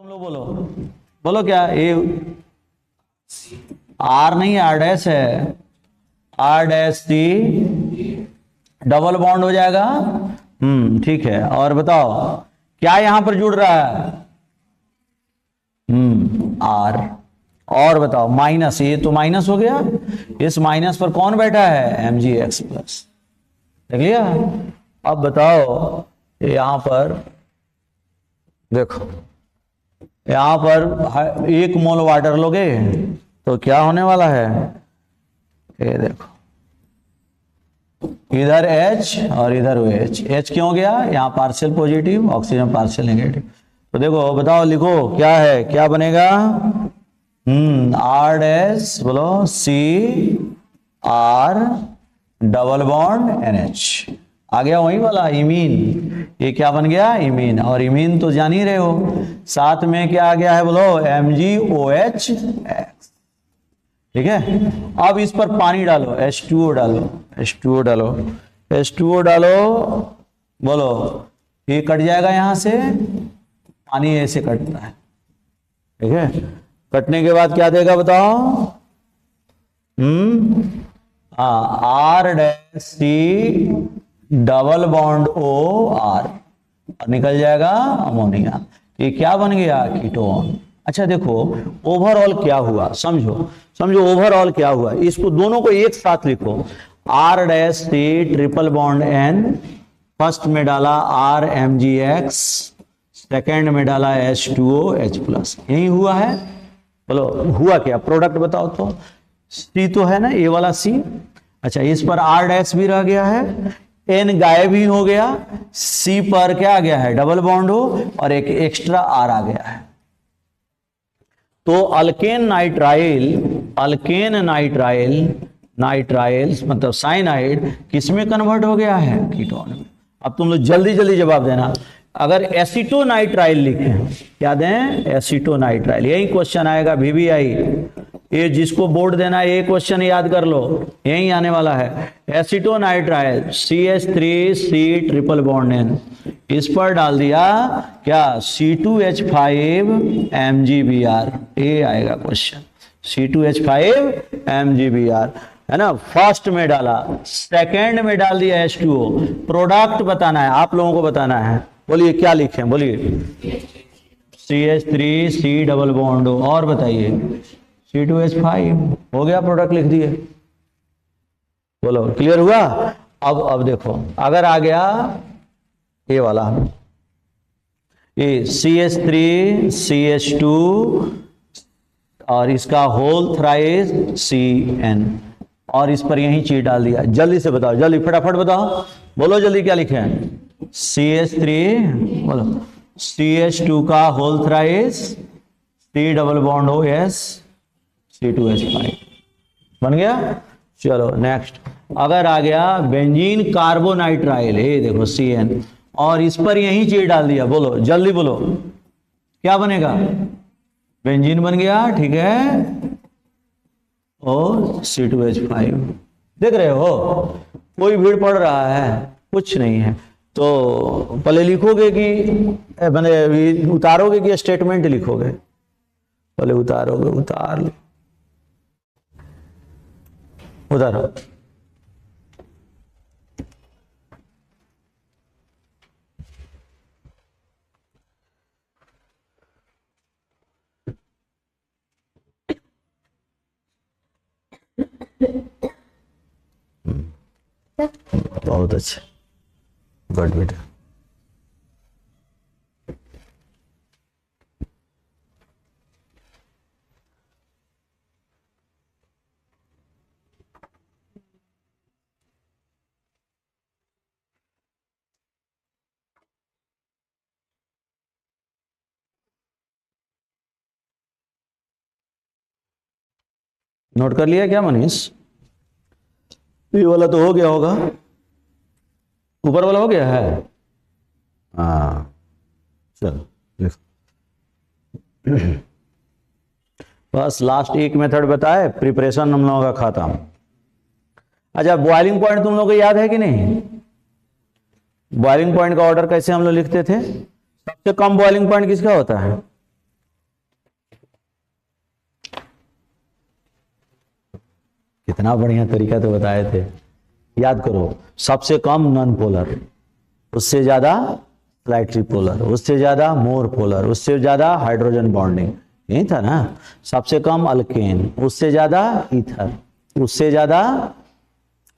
तुम लोग बोलो बोलो क्या ये आर नहीं आर डैश है, R dash C double bond हो जाएगा। ठीक है। और बताओ क्या यहां पर जुड़ रहा है? आर। और बताओ माइनस, ये तो माइनस हो गया, इस माइनस पर कौन बैठा है? mgx plus. देख लिया। अब बताओ यहां पर देखो, यहां पर 1 मोल वाटर लोगे तो क्या होने वाला है? ये देखो इधर H और इधर OH। H क्यों हो गया? यहाँ partial positive, oxygen partial negative. तो देखो बताओ लिखो क्या है, क्या बनेगा? आर डैश बोलो C R double bond NH आ गया वही वाला इमीन। ये क्या बन गया? इमीन। और इमीन तो जान ही रहे हो, साथ में क्या आ गया है बोलो? MgOH। ठीक है। अब इस पर पानी डालो, H2O डालो, H2O डालो, H2O डालो, बोलो ये कट जाएगा यहां से, पानी ऐसे कटता है। ठीक है। कटने के बाद क्या देगा बताओ? R dash C double bond O R और निकल जाएगा अमोनिया। ये क्या बन गया? कीटोन। अच्छा देखो ओवरऑल क्या हुआ, समझो समझो ओवरऑल क्या हुआ। इसको दोनों को एक साथ लिखो, R dash C triple bond N, first में डाला R MgX, सेकेंड में डाला H2O H प्लस। यही हुआ है। बोलो हुआ क्या? प्रोडक्ट बताओ तो। C तो है ना, ये वाला C। अच्छा इस पर R डैश भी रह गया है, N गायब ही हो गया, C पर क्या आ गया है? डबल बॉन्ड हो और एक एक्स्ट्रा R आ गया है। तो अल्केन नाइट्राइल मतलब साइनाइड किसमें कन्वर्ट हो गया है? कीटोन में। अब तुम लोग जल्दी जल्दी जवाब देना। अगर एसीटोनाइट्राइल लिखें, क्या दें? एसीटोनाइट्राइल। यही क्वेश्चन आएगा VBI। ये जिसको बोर्ड देना है ये क्वेश्चन याद कर लो, यही आने वाला है। Acetonitrile CH3C triple bond N, इस पर डाल दिया क्या? C2H5 MgBr। ये आएगा क्वेश्चन, C2H5 MgBr है ना। फर्स्ट में डाला, सेकेंड में डाल दिया H2O। प्रोडक्ट बताना है, आप लोगों को बताना है। बोलिए क्या लिखें? बोलिए CH3C डबल बॉन्ड O और बताइए C2H5 हो गया, प्रोडक्ट लिख दिए। बोलो क्लियर हुआ? अब देखो अगर आ गया ये वाला, ये CH3 CH2 और इसका होल थ्राइस CN और इस पर यही चीज डाल दिया। जल्दी से बताओ, जल्दी फटाफट बताओ, बोलो जल्दी क्या लिखे हैं? CH3 बोलो CH2 का whole thrice C double bond OS C2H5 बन गया। चलो नेक्स्ट। अगर आ गया बेंजीन कार्बोनाइट्राइल, ये देखो CN और इस पर यही चीज डाल दिया, बोलो जल्दी बोलो क्या बनेगा? बेंजीन बन गया। ठीक है। और C2H5 देख रहे हो, कोई भीड़ पड़ रहा है? कुछ नहीं है। तो पहले लिखोगे कि मैंने उतारोगे कि स्टेटमेंट लिखोगे? पहले उतारोगे, उतार लो, उतारो। बहुत अच्छा, गुड बेटा। नोट कर लिया क्या मनीष? ये वाला तो हो गया होगा, ऊपर वाला हो गया है। हाँ चलो बस लास्ट एक मेथड बताए, प्रिपरेशन हम लोगों का खत्म। अच्छा बॉइलिंग पॉइंट तुम लोगों को याद है कि नहीं? बॉइलिंग पॉइंट का ऑर्डर कैसे हम लोग लिखते थे? सबसे कम बॉइलिंग पॉइंट किसका होता है? कितना बढ़िया तरीका तो बताए थे। याद करो, सबसे कम नॉन पोलर, उससे ज्यादा स्लाइटली पोलर, उससे ज्यादा मोर पोलर, उससे ज्यादा हाइड्रोजन बॉन्डिंग, यही था ना। सबसे कम अल्केन, उससे ज्यादा ईथर, उससे ज्यादा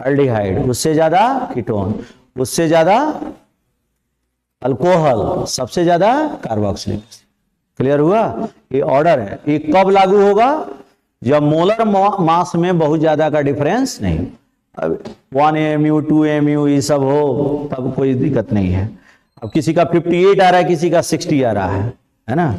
अल्डिहाइड, उससे ज्यादा कीटोन, उससे ज्यादा अल्कोहल, सबसे ज्यादा कार्बोक्सिलिक एसिड। क्लियर हुआ? ये ऑर्डर है। ये कब लागू होगा? जब मोलर मास में बहुत ज्यादा का डिफरेंस नहीं, अब 1 AMU 2 AMU ये सब हो तब कोई दिक्कत नहीं है। अब किसी का 58 आ रहा है, किसी का 60 आ रहा है ना।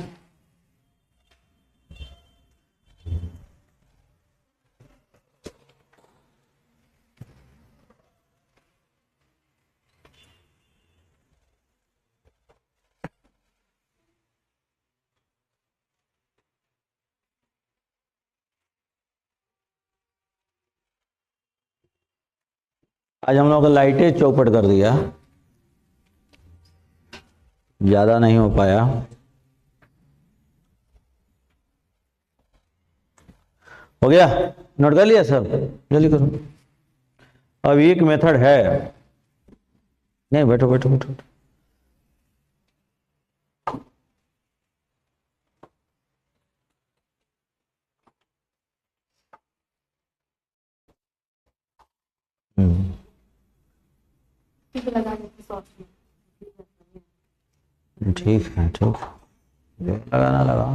आज हम लोगों को लाइटें चौपट कर दिया, ज्यादा नहीं हो पाया। हो गया? नोट कर लिया सर? जल्दी करो। अब एक मेथड है, नहीं बैठो बैठो बैठो। ठीक है, ठीक लगाना लगा,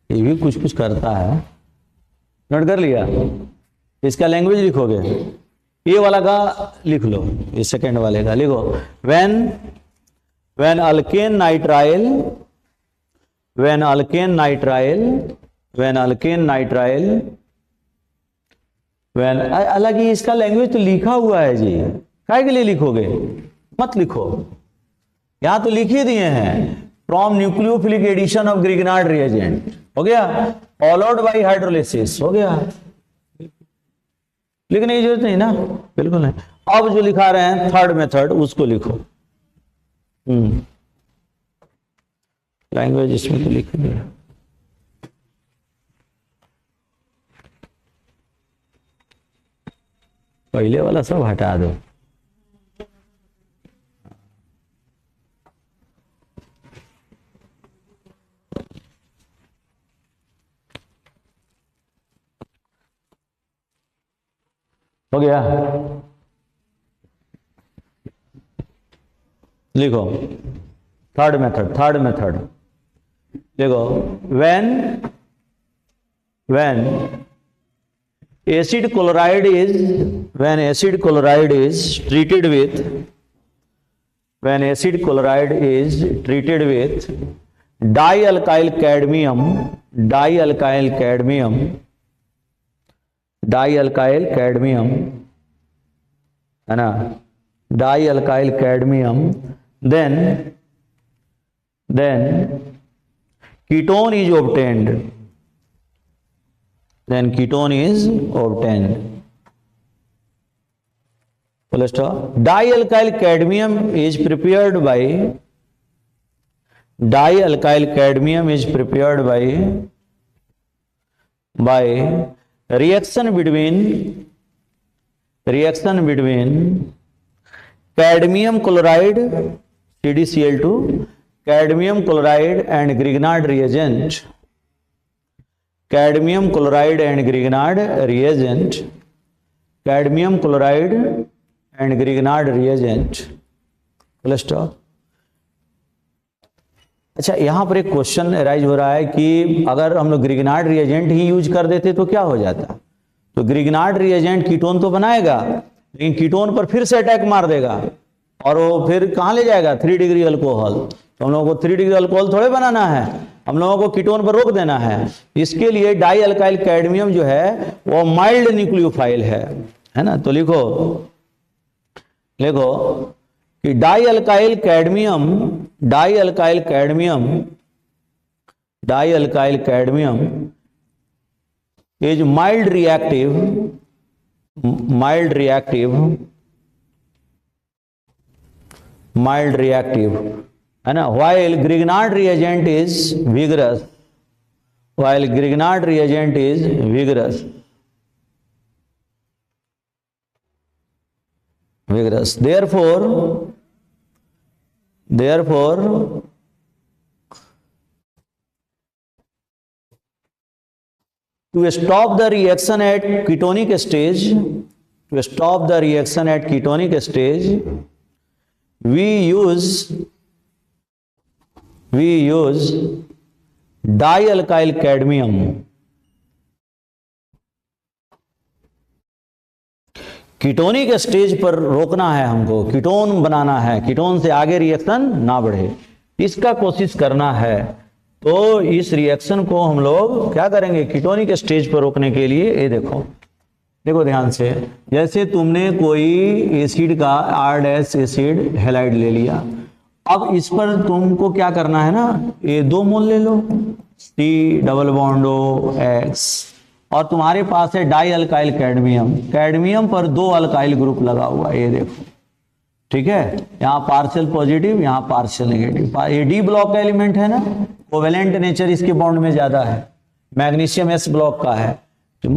ये भी कुछ कुछ करता है। नोट कर लिया? इसका लैंग्वेज लिखोगे, ये वाला का लिख लो, ये सेकेंड वाले का लिखो। When alkane nitrile, when alkane nitrile, when alkane nitrile, when, हालांकि इसका लैंग्वेज तो लिखा हुआ है जी, काय के लिए लिखोगे? मत लिखो, यहां तो लिख ही दिए हैं, from nucleophilic addition of Grignard reagent, हो गया, फॉलोड बाय हाइड्रोलिसिस, हो गया। लिखने की जरूरत नहीं ना, बिल्कुल नहीं। अब जो लिखा रहे हैं थर्ड मेथड, उसको लिखो। लैंग्वेज इसमें तो लिख दिया। पहले वाला सब हटा दो। हो गया? लिखो थर्ड मेथड, थर्ड मेथड लिखो। When acid chloride is, when acid chloride is treated with, when acid chloride is treated with dialkyl cadmium, dialkyl cadmium, dialkyl cadmium, है ना, dialkyl cadmium, then ketone is obtained, then ketone is obtained. Full stop. Dialkyl cadmium is prepared by, dialkyl cadmium is prepared by reaction between cadmium chloride CdCl2, cadmium chloride and Grignard reagent, cadmium chloride and Grignard reagent, cadmium chloride and Grignard reagent। Full stop। अच्छा, यहां पर एक question rise हो रहा है कि अगर हम लोग ग्रिग्नार्ड रिएजेंट ही यूज कर देते तो क्या हो जाता? तो ग्रिग्नार्ड रिएजेंट कीटोन तो बनाएगा, लेकिन कीटोन पर फिर से अटैक मार देगा और वो फिर कहां ले जाएगा? 3 डिग्री अल्कोहल। तो हम लोगों को 3 डिग्री अल्कोहल थोड़े बनाना है, हम लोगों को कीटोन पर रोक देना है। इसके लिए डाई अल्काइल कैडमियम जो है वो माइल्ड न्यूक्लियोफाइल है ना। तो लिखो कि die alkyl cadmium is mild reactive, है ना, while Grignard reagent is vigorous, vigorous. Therefore, to stop the reaction at ketonic stage, we use dialkyl cadmium. Ketonic stage पर रोकना है हमको, कीटोन बनाना है, कीटोन से आगे रिएक्शन ना बढ़े, इसका कोशिश करना है। तो इस रिएक्शन को हम लोग क्या करेंगे, कीटोनिक स्टेज पर रोकने के लिए, ये देखो ध्यान से, जैसे तुमने कोई एसिड का R- एसिड हैलाइड ले लिया, अब इस पर तुमको क्या करना है ना, ये 2 मोल ले लो, C डबल बॉन्ड X, और तुम्हारे पास है डाई अल्काइल कैडमियम, कैडमियम पर 2 अल्काइल ग्रुप लगा हुआ, ये देखो, ठीक है, यहाँ पार्शियल पॉजिटिव, यहाँ पार्शियल नेगेटिव। ये डी ब्लॉक का एलिमेंट है ना, कोवेलेंट नेचर इसके बॉन्ड में ज्यादा है, मैग्नीशियम एस ब्लॉक का है। तो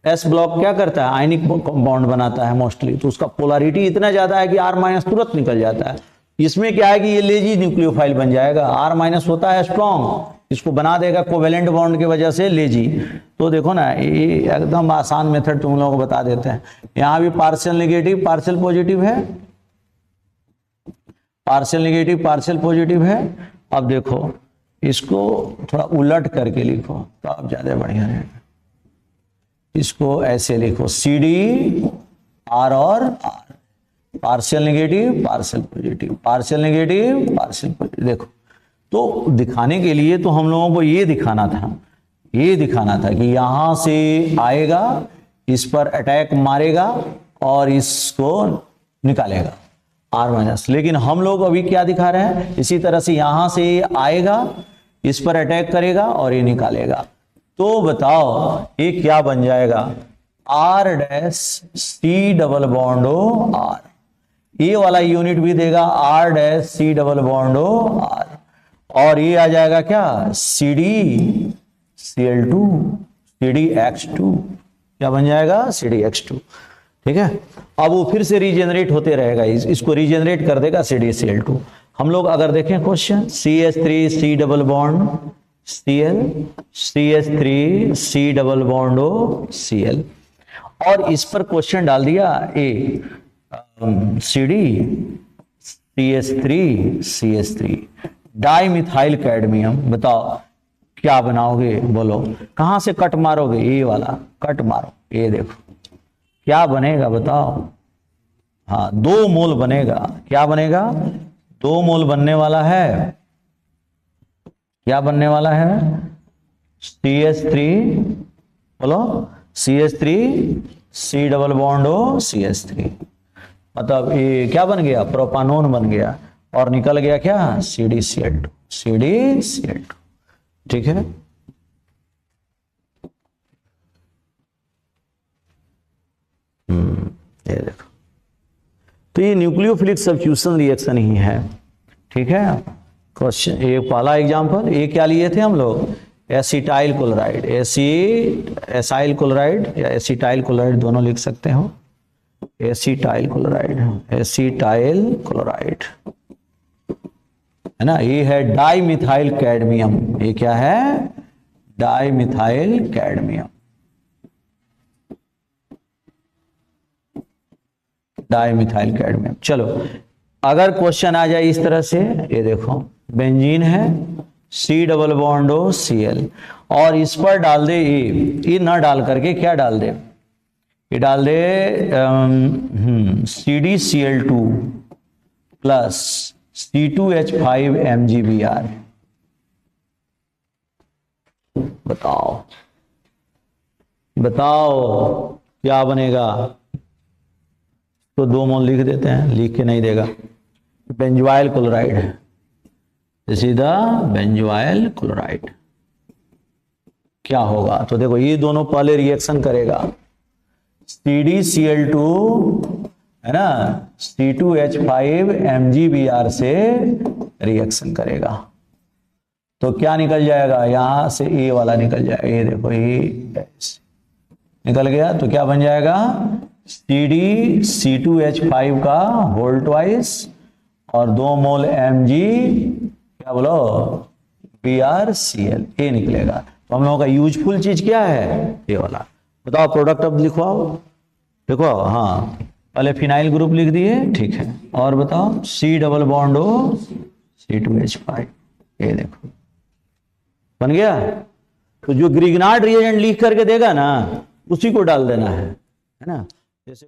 एस ब्लॉक क्या करता है, आयनिक बॉन्ड बनाता है मोस्टली, तो उसका पोलरिटी इतना ज्यादा है कि R- तुरंत निकल जाता है। इसमें क्या है कि ये लेजी न्यूक्लियोफाइल बन जाएगा, R- होता है स्ट्रॉन्ग, इसको बना देगा कोवेलेंट बॉन्ड की वजह से लेजी। तो देखो ना, ये एकदम आसान मेथड तुम लोगों को बता देते हैं। यहां भी पार्शियल नेगेटिव पार्शियल पॉजिटिव है, पार्शियल नेगेटिव पार्शियल पॉजिटिव है। अब देखो इसको थोड़ा उलट करके लिखो तो अब ज्यादा बढ़िया रहेगा। इसको ऐसे लिखो, सी डी आर और R, partial negative partial positive, partial negative partial positive. देखो तो दिखाने के लिए तो हम लोगों को ये दिखाना था कि यहां से आएगा, इस पर अटैक मारेगा और इसको निकालेगा R-, लेकिन हम लोग अभी क्या दिखा रहे हैं, इसी तरह से यहां से आएगा, इस पर अटैक करेगा और ये निकालेगा। तो बताओ ये क्या बन जाएगा, R-C डबल बॉन्ड R, ये वाला यूनिट भी देगा R-C डबल बॉन्ड R, और ये आ जाएगा क्या, CdCl2 CdX2, क्या बन जाएगा, CdX2। ठीक है, अब वो फिर से रीजेनरेट होते रहेगा, इसको रीजेनरेट कर देगा CdCl2। हम लोग अगर देखें question, CH3C double bond Cl, CH3C double bond Cl, और इस पर क्वेश्चन डाल दिया ए CH3CH3 डाई मिथाइल कैडमियम। बताओ क्या बनाओगे, बोलो कहां से कट मारोगे, ये वाला कट मारो, ये देखो क्या बनेगा बताओ। हाँ 2 मोल बनेगा, क्या बनेगा, 2 मोल बनने वाला है, क्या बनने वाला है, CH3, बोलो CH3C डबल बॉन्ड CH3, मतलब ये क्या बन गया, प्रोपानोन बन गया, और निकल गया क्या, CdCl2। ठीक है, ये देखो, तो ये न्यूक्लियोफिलिक सब्स्टिट्यूशन रिएक्शन ही है। ठीक है, क्वेश्चन ये पहला एग्जांपल, ये क्या लिए थे हम लोग, एसिटाइल क्लोराइड, एसाइल क्लोराइड या एसिटाइल क्लोराइड दोनों लिख सकते हो, एसिटाइल क्लोराइड है ना। ये है डाइमिथाइल कैडमियम, ये क्या है, डाइमिथाइल कैडमियम, डाइमिथाइल कैडमियम। चलो अगर क्वेश्चन आ जाए इस तरह से, ये देखो बेंजीन है, C डबल बॉन्ड Cl, और इस पर डाल दे ये ना डाल करके क्या डाल दे, ये डाल दे CdCl2 प्लस C2H5 MgBr। बताओ क्या बनेगा, तो 2 मोल लिख देते हैं, लिख के नहीं देगा, बेंजोइल क्लोराइड है, this is the benzoyl chloride. क्या होगा, तो देखो ये दोनों पहले रिएक्शन करेगा, CdCl2 है ना, C2H5 MgBr से रिएक्शन करेगा, तो क्या निकल जाएगा, यहां से ए वाला निकल जाएगा, ये देखो ये निकल गया, तो क्या बन जाएगा, CD C2H5 का होल ट्वाइस और 2 मोल Mg क्या बोलो BrCl, ये निकलेगा। तो हम लोगों का यूजफुल चीज क्या है, ये वाला। बताओ प्रोडक्ट अब लिखवाओ, लिखवाओ। हाँ, पहले फिनाइल ग्रुप लिख दिए, ठीक है। और बताओ C double bond O C2H5, ये देखो बन गया। तो जो ग्रिग्नार्ड रिएजेंट लिख करके देगा ना, उसी को डाल देना है ना। जैसे